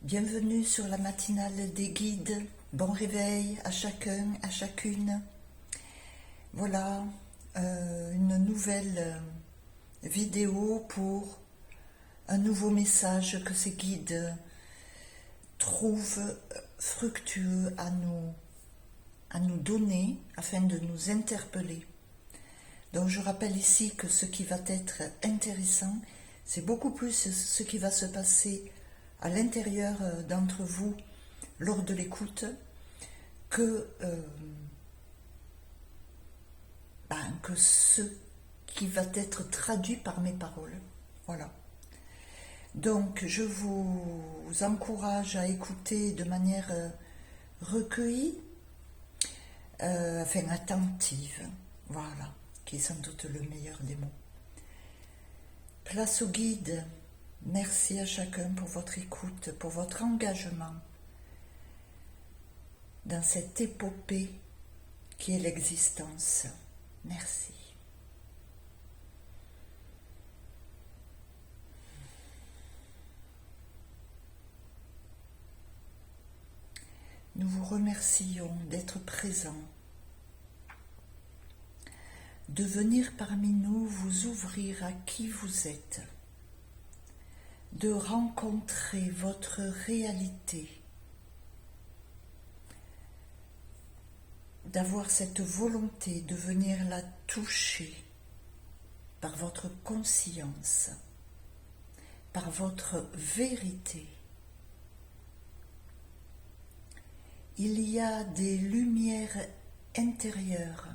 Bienvenue sur la matinale des guides. Bon réveil à chacun, à chacune. Voilà une nouvelle vidéo pour un nouveau message que ces guides trouvent fructueux à nous donner afin de nous interpeller. Donc je rappelle ici que ce qui va être intéressant, c'est beaucoup plus ce qui va se passer à l'intérieur d'entre vous lors de l'écoute que ce qui va être traduit par mes paroles. Voilà. Donc je vous encourage à écouter de manière recueillie, attentive, voilà, qui est sans doute le meilleur des mots. Place au guide. Merci à chacun pour votre écoute, pour votre engagement dans cette épopée qui est l'existence. Merci. Nous vous remercions d'être présents, de venir parmi nous vous ouvrir à qui vous êtes, de rencontrer votre réalité, d'avoir cette volonté de venir la toucher par votre conscience, par votre vérité. Il y a des lumières intérieures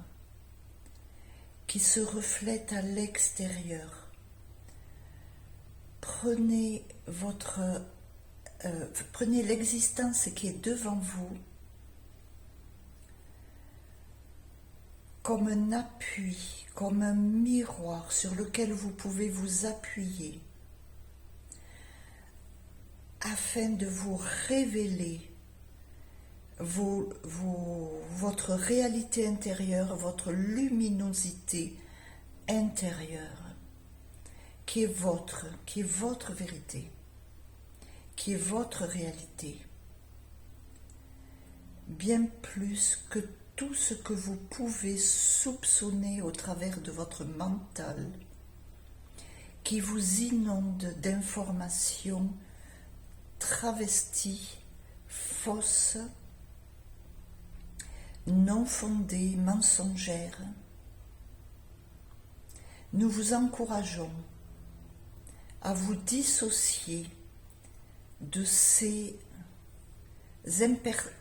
qui se reflètent à l'extérieur. Prenez l'existence qui est devant vous comme un appui, comme un miroir sur lequel vous pouvez vous appuyer afin de vous révéler votre réalité intérieure, votre luminosité intérieure, qui est votre vérité, qui est votre réalité, bien plus que tout ce que vous pouvez soupçonner au travers de votre mental, qui vous inonde d'informations travesties, fausses, non fondées, mensongères. Nous vous encourageons à vous dissocier de ces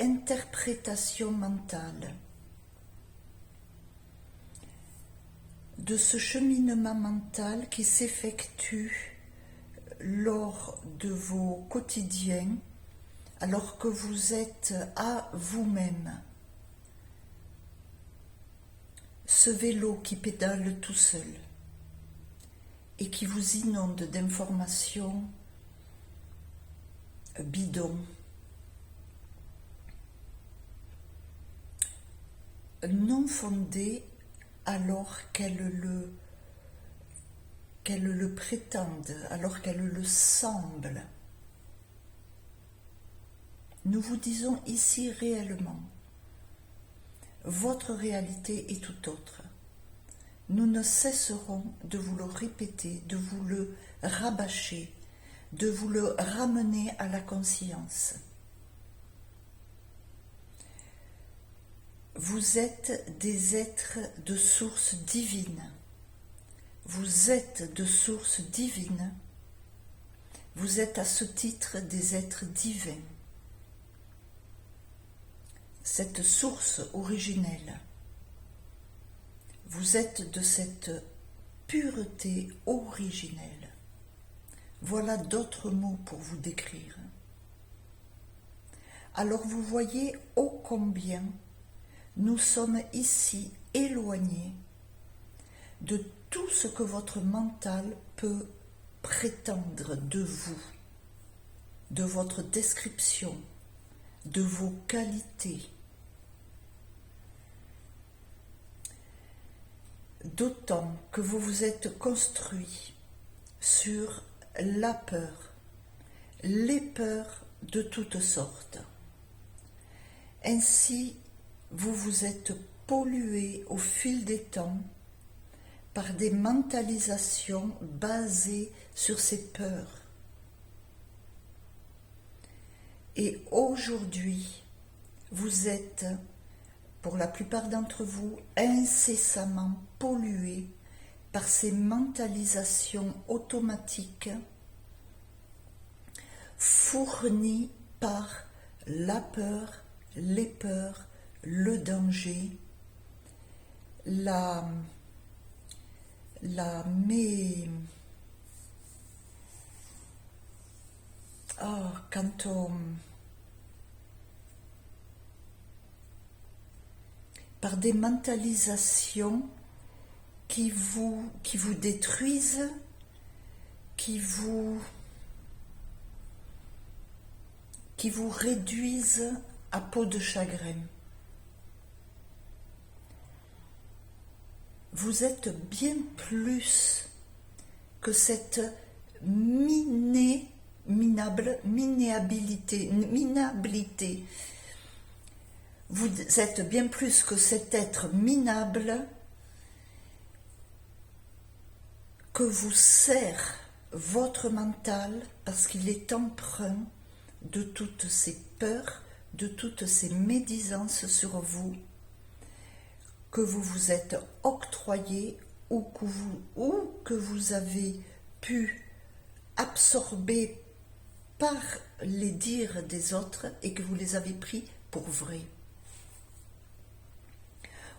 interprétations mentales, de ce cheminement mental qui s'effectue lors de vos quotidiens, alors que vous êtes à vous-même. Ce vélo qui pédale tout seul et qui vous inonde d'informations bidons, non fondées alors qu'elles le prétendent, alors qu'elles le semblent. Nous vous disons ici réellement, votre réalité est tout autre. Nous ne cesserons de vous le répéter, de vous le rabâcher, de vous le ramener à la conscience. Vous êtes des êtres de source divine. Vous êtes de source divine. Vous êtes à ce titre des êtres divins. Cette source originelle. Vous êtes de cette pureté originelle. Voilà d'autres mots pour vous décrire. Alors vous voyez ô combien nous sommes ici éloignés de tout ce que votre mental peut prétendre de vous, de votre description, de vos qualités. D'autant que vous vous êtes construit sur la peur, les peurs de toutes sortes. Ainsi, vous vous êtes pollué au fil des temps par des mentalisations basées sur ces peurs. Et aujourd'hui, vous êtes, pour la plupart d'entre vous, incessamment pollués par ces mentalisations automatiques fournies par la peur, les peurs, le danger, par des mentalisations qui vous détruisent, qui vous réduisent à peau de chagrin. Vous êtes bien plus que cette minabilité. Vous êtes bien plus que cet être minable que vous sert votre mental parce qu'il est empreint de toutes ces peurs, de toutes ces médisances sur vous que vous vous êtes octroyé ou que vous avez pu absorber par les dires des autres et que vous les avez pris pour vrai.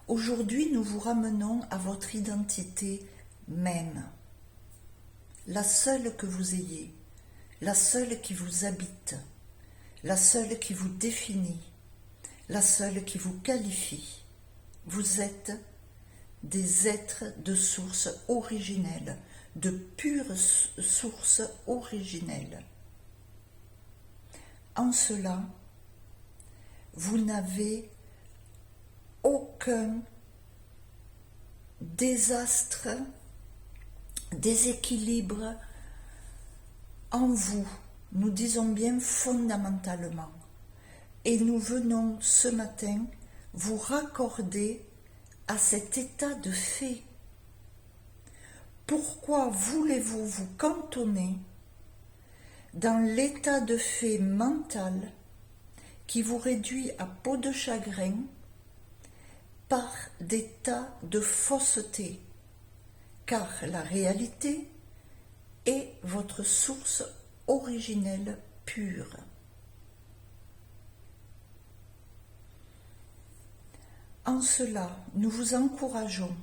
Aujourd'hui, nous vous ramenons à votre identité même, la seule que vous ayez, la seule qui vous habite, la seule qui vous définit, la seule qui vous qualifie. Vous êtes des êtres de source originelle, de pure source originelle. En cela, vous n'avez aucun désastre, déséquilibre en vous. Nous disons bien fondamentalement. Et nous venons ce matin vous raccorder à cet état de fait. Pourquoi voulez-vous vous cantonner dans l'état de fait mental qui vous réduit à peau de chagrin par des tas de fausseté, car la réalité est votre source originelle pure. En cela, nous vous encourageons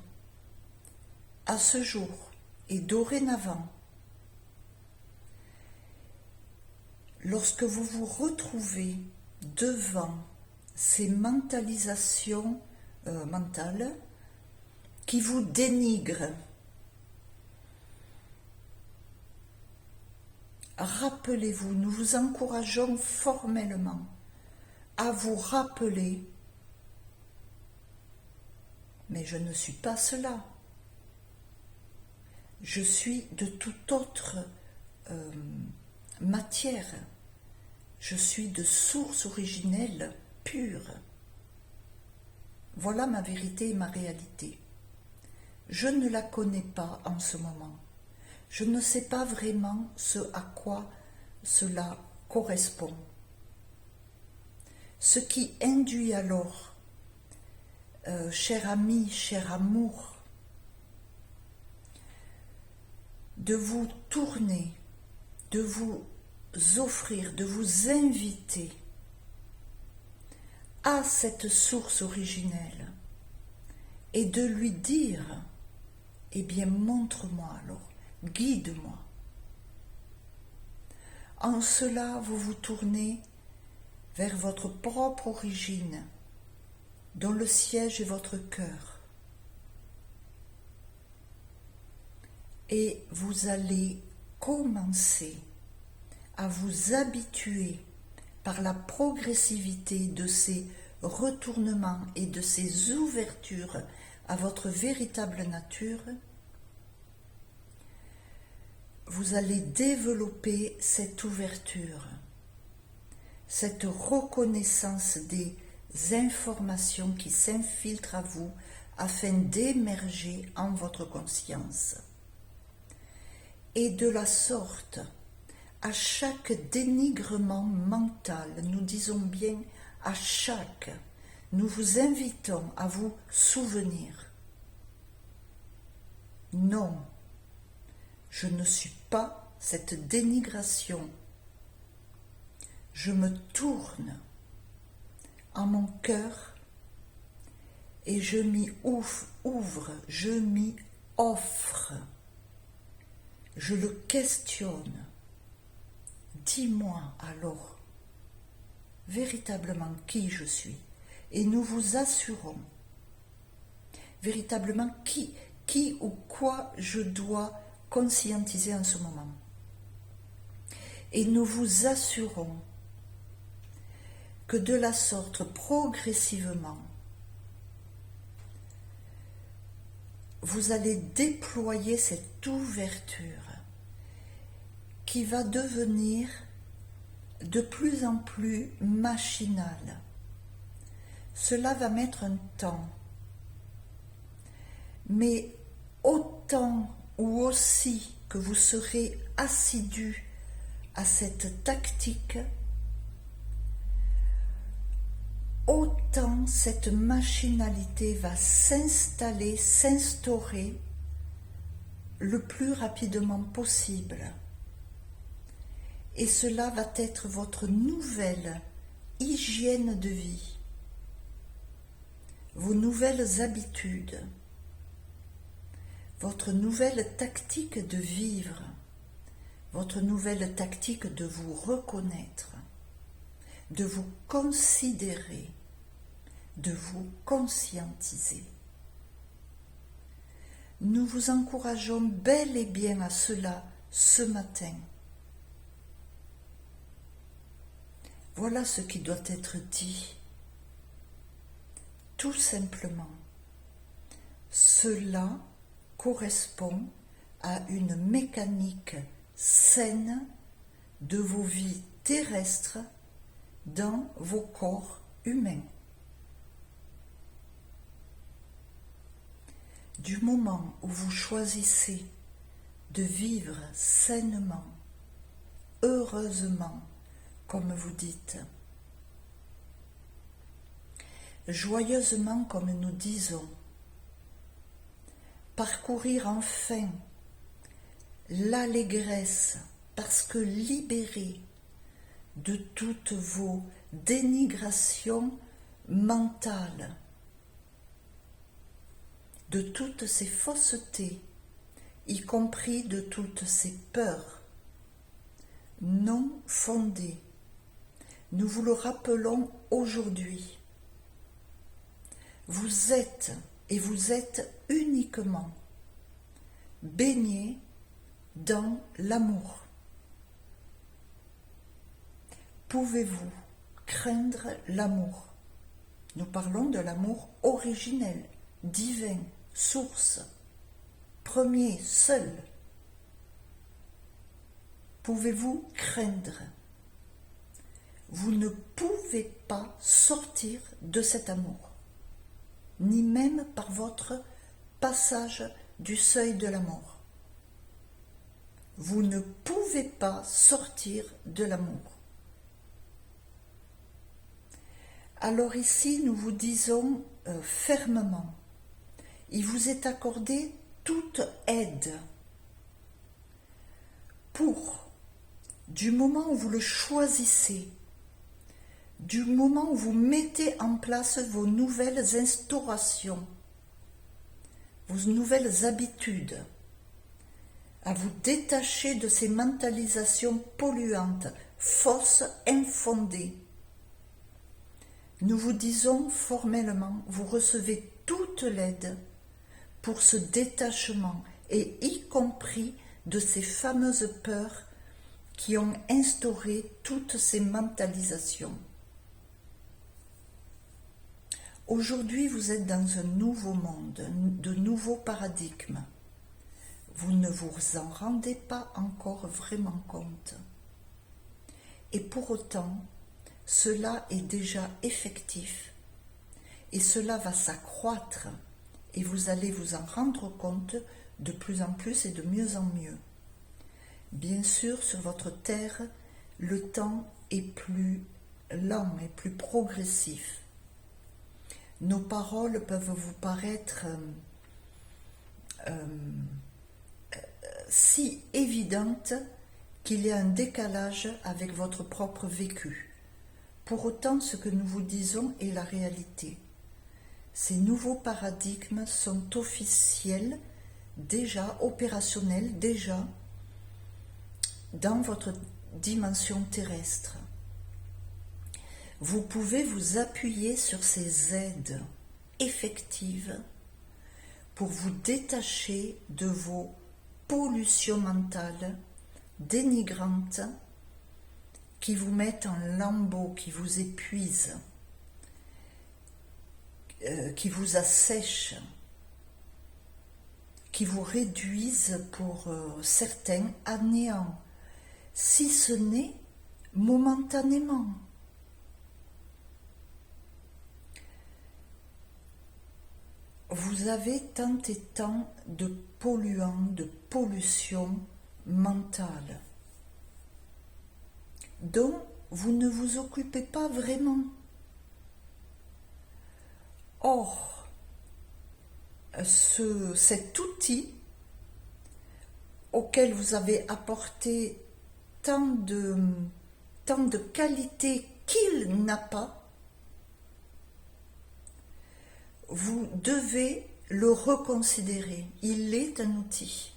à ce jour et dorénavant, lorsque vous vous retrouvez devant ces mentalisations mentales qui vous dénigrent, rappelez-vous, nous vous encourageons formellement à vous rappeler: mais je ne suis pas cela. Je suis de toute autre matière. Je suis de source originelle pure. Voilà ma vérité et ma réalité. Je ne la connais pas en ce moment. Je ne sais pas vraiment ce à quoi cela correspond. Ce qui induit alors, cher ami, cher amour, de vous tourner, de vous offrir, de vous inviter à cette source originelle et de lui dire: eh bien, montre-moi alors, guide-moi. En cela, vous vous tournez vers votre propre origine, dont le siège est votre cœur. Et vous allez commencer à vous habituer par la progressivité de ces retournements et de ces ouvertures à votre véritable nature. Vous allez développer cette ouverture cette reconnaissance des informations qui s'infiltrent à vous afin d'émerger en votre conscience. Et de la sorte, à chaque dénigrement mental, nous disons bien à chaque, nous vous invitons à vous souvenir. Non, je ne suis pas cette dénigration. Je me tourne en mon cœur et je m'y ouvre, je m'y offre. Je le questionne. Dis-moi alors véritablement qui je suis. Et nous vous assurons véritablement qui ou quoi je dois conscientiser en ce moment. Et nous vous assurons que de la sorte, progressivement, vous allez déployer cette ouverture qui va devenir de plus en plus machinale. Cela va mettre un temps, mais autant ou aussi que vous serez assidu à cette tactique, autant cette machinalité va s'installer, s'instaurer le plus rapidement possible. Et cela va être votre nouvelle hygiène de vie, vos nouvelles habitudes, votre nouvelle tactique de vivre, votre nouvelle tactique de vous reconnaître, de vous considérer, de vous conscientiser. Nous vous encourageons bel et bien à cela ce matin. Voilà ce qui doit être dit. Tout simplement, cela correspond à une mécanique saine de vos vies terrestres dans vos corps humains. Du moment où vous choisissez de vivre sainement, heureusement, comme vous dites, joyeusement comme nous disons, parcourir enfin l'allégresse parce que libérés de toutes vos dénigrations mentales, de toutes ces faussetés, y compris de toutes ces peurs non fondées. Nous vous le rappelons aujourd'hui. Vous êtes et vous êtes uniquement baignés dans l'amour. Pouvez-vous craindre l'amour? Nous parlons de l'amour originel, divin, source, premier, seul. Pouvez-vous craindre? Vous ne pouvez pas sortir de cet amour, ni même par votre passage du seuil de la mort. Vous ne pouvez pas sortir de l'amour. Alors ici, nous vous disons fermement, il vous est accordé toute aide pour, du moment où vous le choisissez, du moment où vous mettez en place vos nouvelles instaurations, vos nouvelles habitudes, à vous détacher de ces mentalisations polluantes, fausses, infondées. Nous vous disons formellement, vous recevez toute l'aide pour ce détachement, et y compris de ces fameuses peurs qui ont instauré toutes ces mentalisations. Aujourd'hui, vous êtes dans un nouveau monde, de nouveaux paradigmes. Vous ne vous en rendez pas encore vraiment compte. Et pour autant, cela est déjà effectif et cela va s'accroître et vous allez vous en rendre compte de plus en plus et de mieux en mieux. Bien sûr, sur votre terre, le temps est plus lent et plus progressif. Nos paroles peuvent vous paraître si évidentes qu'il y a un décalage avec votre propre vécu. Pour autant, ce que nous vous disons est la réalité. Ces nouveaux paradigmes sont officiels, déjà opérationnels, déjà dans votre dimension terrestre. Vous pouvez vous appuyer sur ces aides effectives pour vous détacher de vos pollutions mentales dénigrantes qui vous mettent en lambeaux, qui vous épuisent, qui vous assèchent, qui vous réduisent pour certains à néant, si ce n'est momentanément. Vous avez tant et tant de polluants, de pollution mentale, dont vous ne vous occupez pas vraiment. Or, cet outil auquel vous avez apporté tant de qualités qu'il n'a pas, vous devez le reconsidérer. Il est un outil.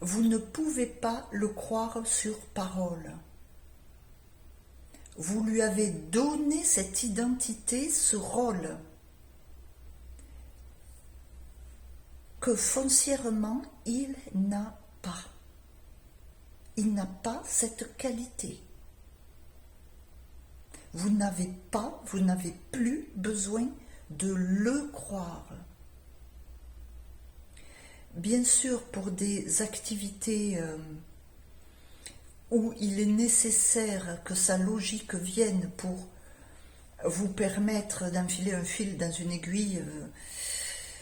Vous ne pouvez pas le croire sur parole. Vous lui avez donné cette identité, ce rôle, que foncièrement il n'a pas. Il n'a pas cette qualité. Vous n'avez plus besoin de le croire. Bien sûr, pour des activités où il est nécessaire que sa logique vienne pour vous permettre d'enfiler un fil dans une aiguille,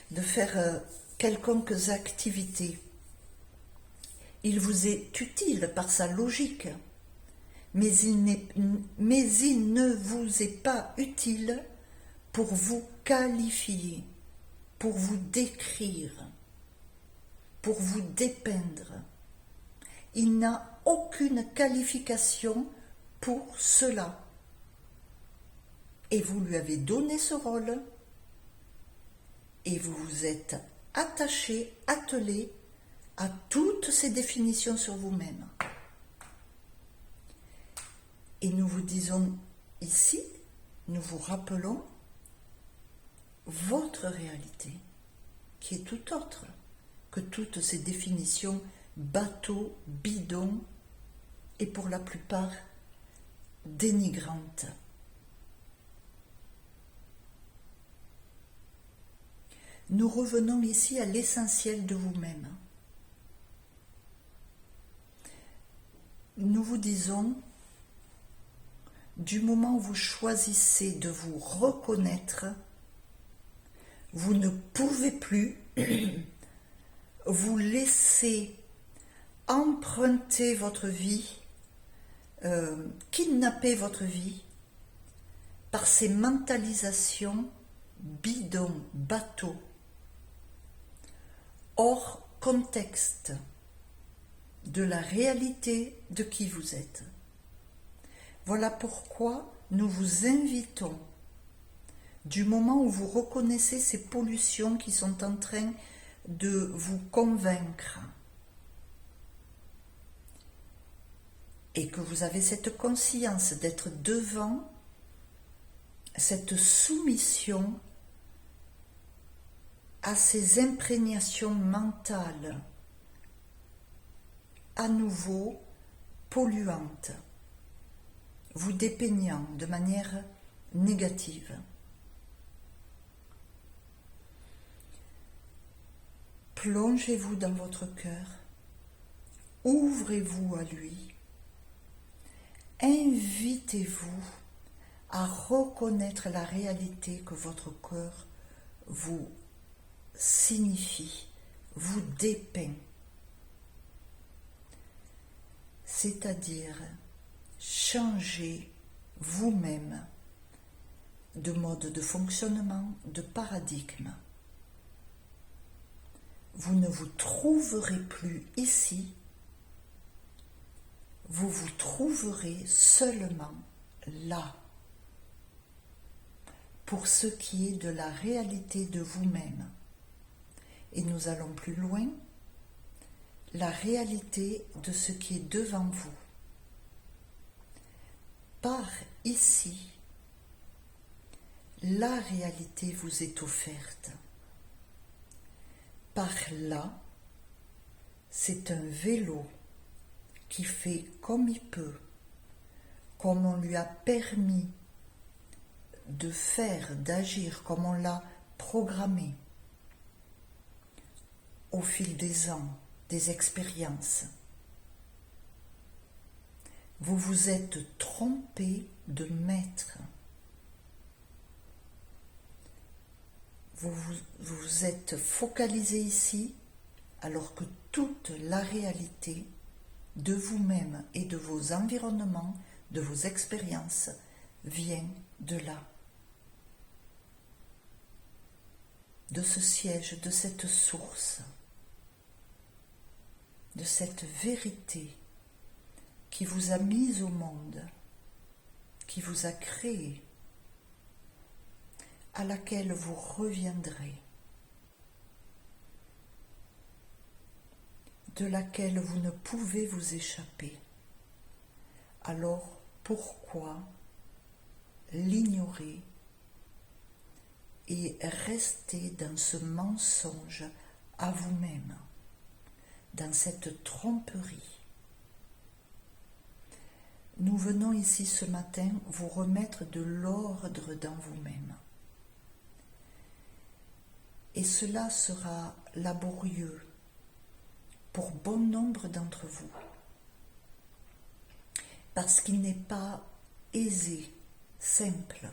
de faire quelconques activités, il vous est utile par sa logique. Mais il ne vous est pas utile pour vous qualifier, pour vous décrire, pour vous dépeindre. Il n'a aucune qualification pour cela. Et vous lui avez donné ce rôle et vous vous êtes attaché, attelé à toutes ces définitions sur vous-même. Et nous vous disons ici, nous vous rappelons votre réalité, qui est tout autre que toutes ces définitions bateaux, bidons et pour la plupart dénigrantes. Nous revenons ici à l'essentiel de vous-même. Nous vous disons, du moment où vous choisissez de vous reconnaître, vous ne pouvez plus vous laisser emprunter votre vie, kidnapper votre vie par ces mentalisations bidons, bateaux, hors contexte de la réalité de qui vous êtes. Voilà pourquoi nous vous invitons, du moment où vous reconnaissez ces pollutions qui sont en train de vous convaincre et que vous avez cette conscience d'être devant cette soumission à ces imprégnations mentales à nouveau polluantes, vous dépeignant de manière négative. Plongez-vous dans votre cœur, ouvrez-vous à lui, invitez-vous à reconnaître la réalité que votre cœur vous signifie, vous dépeint. C'est-à-dire changer vous-même de mode de fonctionnement, de paradigme. Vous ne vous trouverez plus ici, vous vous trouverez seulement là, pour ce qui est de la réalité de vous-même. Et nous allons plus loin, la réalité de ce qui est devant vous. Par ici, la réalité vous est offerte. Par là, c'est un vélo qui fait comme il peut, comme on lui a permis de faire, d'agir, comme on l'a programmé au fil des ans, des expériences. Vous vous êtes trompé de maître. Vous vous êtes focalisé ici, alors que toute la réalité de vous-même et de vos environnements, de vos expériences, vient de là. De ce siège, de cette source, de cette vérité qui vous a mis au monde, qui vous a créé, à laquelle vous reviendrez, de laquelle vous ne pouvez vous échapper. Alors pourquoi l'ignorer et rester dans ce mensonge à vous-même, dans cette tromperie? Nous venons ici ce matin vous remettre de l'ordre dans vous-même. Et cela sera laborieux pour bon nombre d'entre vous, parce qu'il n'est pas aisé, simple,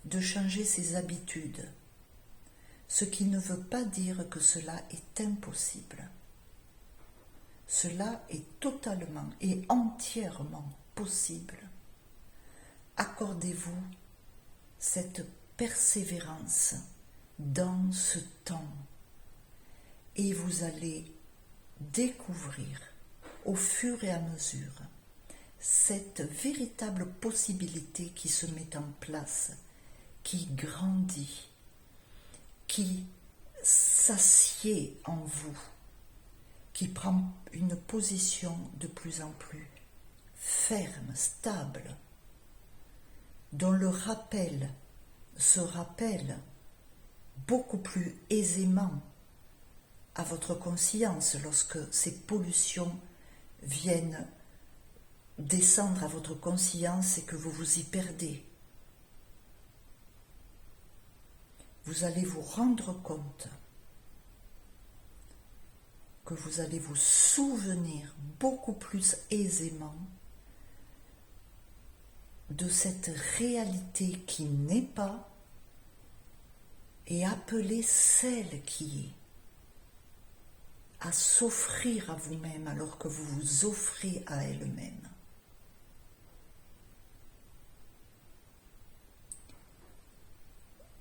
de changer ses habitudes, ce qui ne veut pas dire que cela est impossible. Cela est totalement et entièrement possible. Accordez-vous cette persévérance dans ce temps et vous allez découvrir au fur et à mesure cette véritable possibilité qui se met en place, qui grandit, qui s'assied en vous, qui prend une position de plus en plus ferme, stable, dont le rappel se rappelle beaucoup plus aisément à votre conscience lorsque ces pollutions viennent descendre à votre conscience et que vous vous y perdez. Vous allez vous rendre compte que vous allez vous souvenir beaucoup plus aisément de cette réalité qui n'est pas et appeler celle qui est, à s'offrir à vous-même alors que vous vous offrez à elle-même.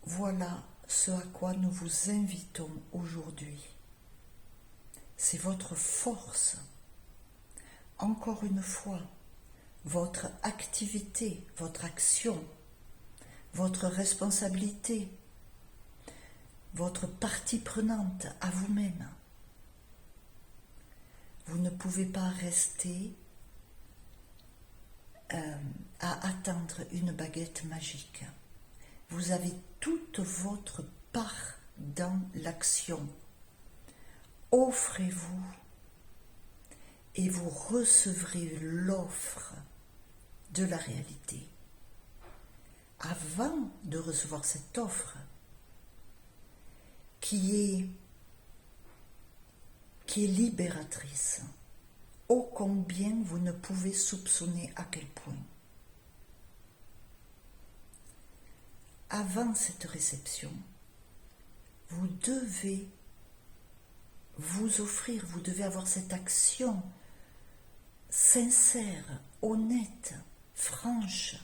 Voilà ce à quoi nous vous invitons aujourd'hui. C'est votre force, encore une fois, votre activité, votre action, votre responsabilité, votre partie prenante à vous-même. Vous ne pouvez pas rester à attendre une baguette magique. Vous avez toute votre part dans l'action. Offrez-vous et vous recevrez l'offre de la réalité. Avant de recevoir cette offre qui est libératrice, ô combien vous ne pouvez soupçonner à quel point. Avant cette réception, vous devez vous offrir, vous devez avoir cette action sincère, honnête, franche,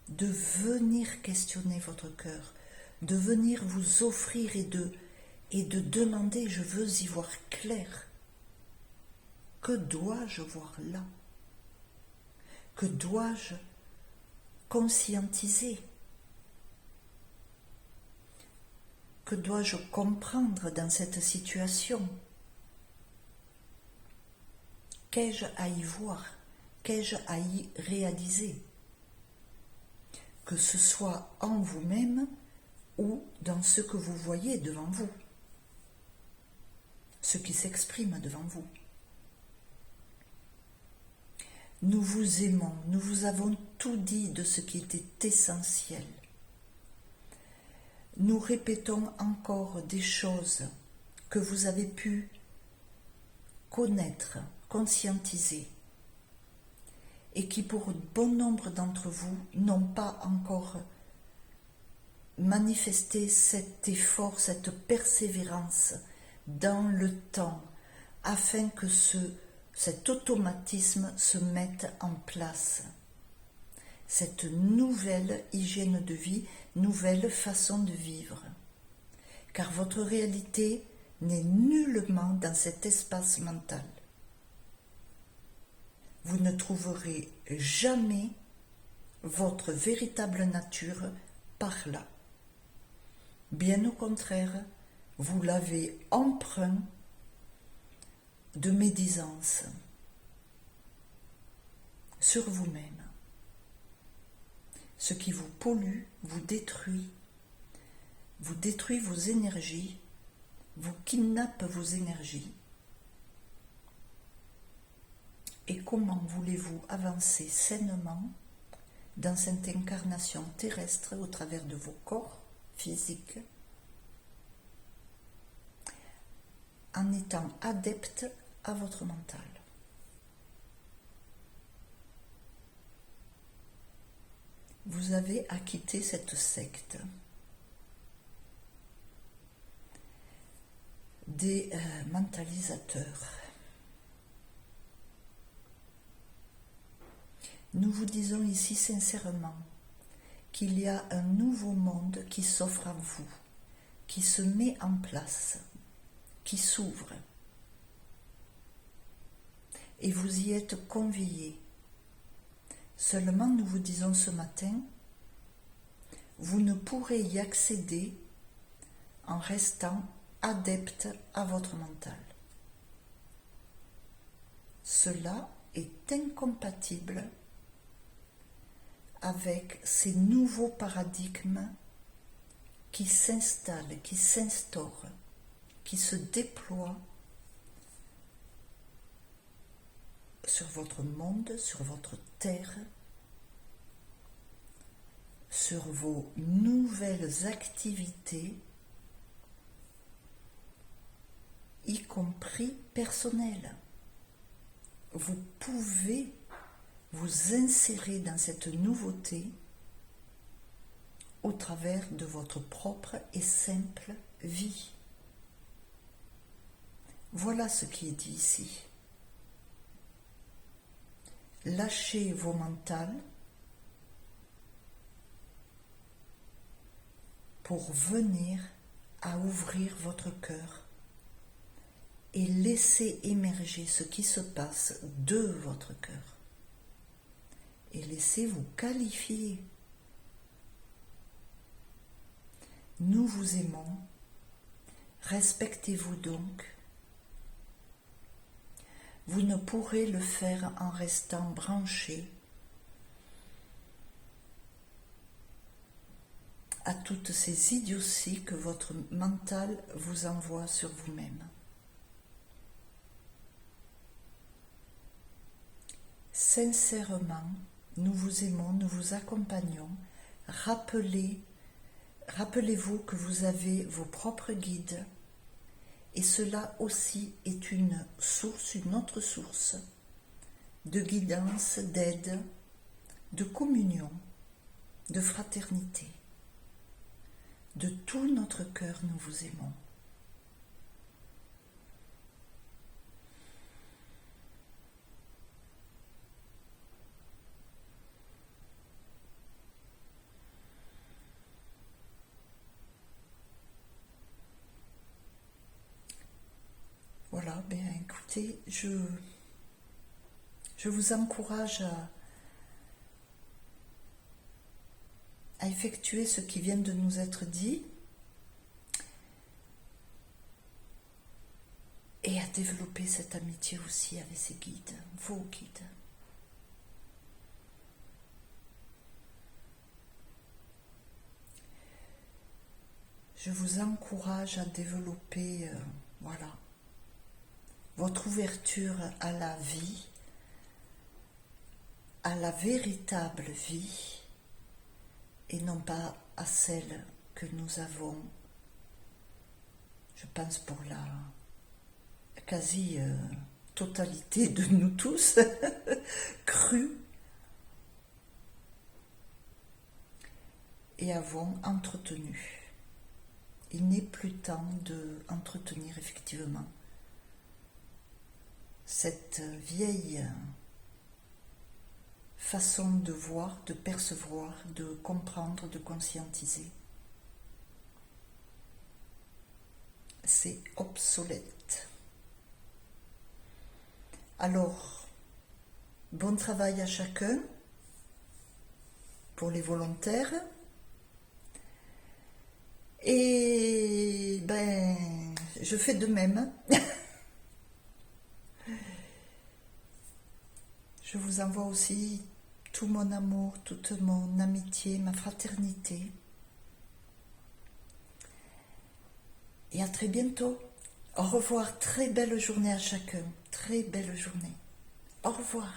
de venir questionner votre cœur, de venir vous offrir et de demander, je veux y voir clair. Que dois-je voir là? Que dois-je conscientiser? Que dois-je comprendre dans cette situation? Qu'ai-je à y voir? Qu'ai-je à y réaliser? Que ce soit en vous-même ou dans ce que vous voyez devant vous, ce qui s'exprime devant vous. Nous vous aimons, nous vous avons tout dit de ce qui était essentiel. Nous répétons encore des choses que vous avez pu connaître, conscientiser, et qui pour bon nombre d'entre vous n'ont pas encore manifesté cet effort, cette persévérance dans le temps, afin que cet automatisme se mette en place. Cette nouvelle hygiène de vie, nouvelle façon de vivre. Car votre réalité n'est nullement dans cet espace mental. Vous ne trouverez jamais votre véritable nature par là. Bien au contraire, vous l'avez empreint de médisance sur vous-même. Ce qui vous pollue, vous détruit vos énergies, vous kidnappe vos énergies. Et comment voulez-vous avancer sainement dans cette incarnation terrestre au travers de vos corps physiques en étant adepte à votre mental? Vous avez à quitter cette secte des mentalisateurs. Nous vous disons ici sincèrement qu'il y a un nouveau monde qui s'offre à vous, qui se met en place, qui s'ouvre. Et vous y êtes conviés. Seulement, nous vous disons ce matin, vous ne pourrez y accéder en restant adepte à votre mental. Cela est incompatible avec ces nouveaux paradigmes qui s'installent, qui s'instaurent, qui se déploient sur votre monde, sur votre terre, sur vos nouvelles activités, y compris personnelles. Vous pouvez vous insérer dans cette nouveauté au travers de votre propre et simple vie. Voilà ce qui est dit ici. Lâchez vos mentales pour venir à ouvrir votre cœur et laisser émerger ce qui se passe de votre cœur. Et laissez-vous qualifier. Nous vous aimons, respectez-vous donc. Vous ne pourrez le faire en restant branché à toutes ces idioties que votre mental vous envoie sur vous-même. Sincèrement, nous vous aimons, nous vous accompagnons. Rappelez-vous que vous avez vos propres guides Et cela aussi est une source, une autre source de guidance, d'aide, de communion, de fraternité. De tout notre cœur, nous vous aimons. Voilà, bien écoutez, je vous encourage à effectuer ce qui vient de nous être dit et à développer cette amitié aussi avec ces guides, vos guides. Je vous encourage à développer, voilà, votre ouverture à la vie, à la véritable vie, et non pas à celle que nous avons, je pense pour la quasi-totalité de nous tous, cru et avons entretenu. Il n'est plus temps d'entretenir effectivement cette vieille façon de voir, de percevoir, de comprendre, de conscientiser. C'est obsolète. Alors, bon travail à chacun, pour les volontaires. Et je fais de même. Je vous envoie aussi tout mon amour, toute mon amitié, ma fraternité. Et à très bientôt. Au revoir, très belle journée à chacun. Très belle journée. Au revoir.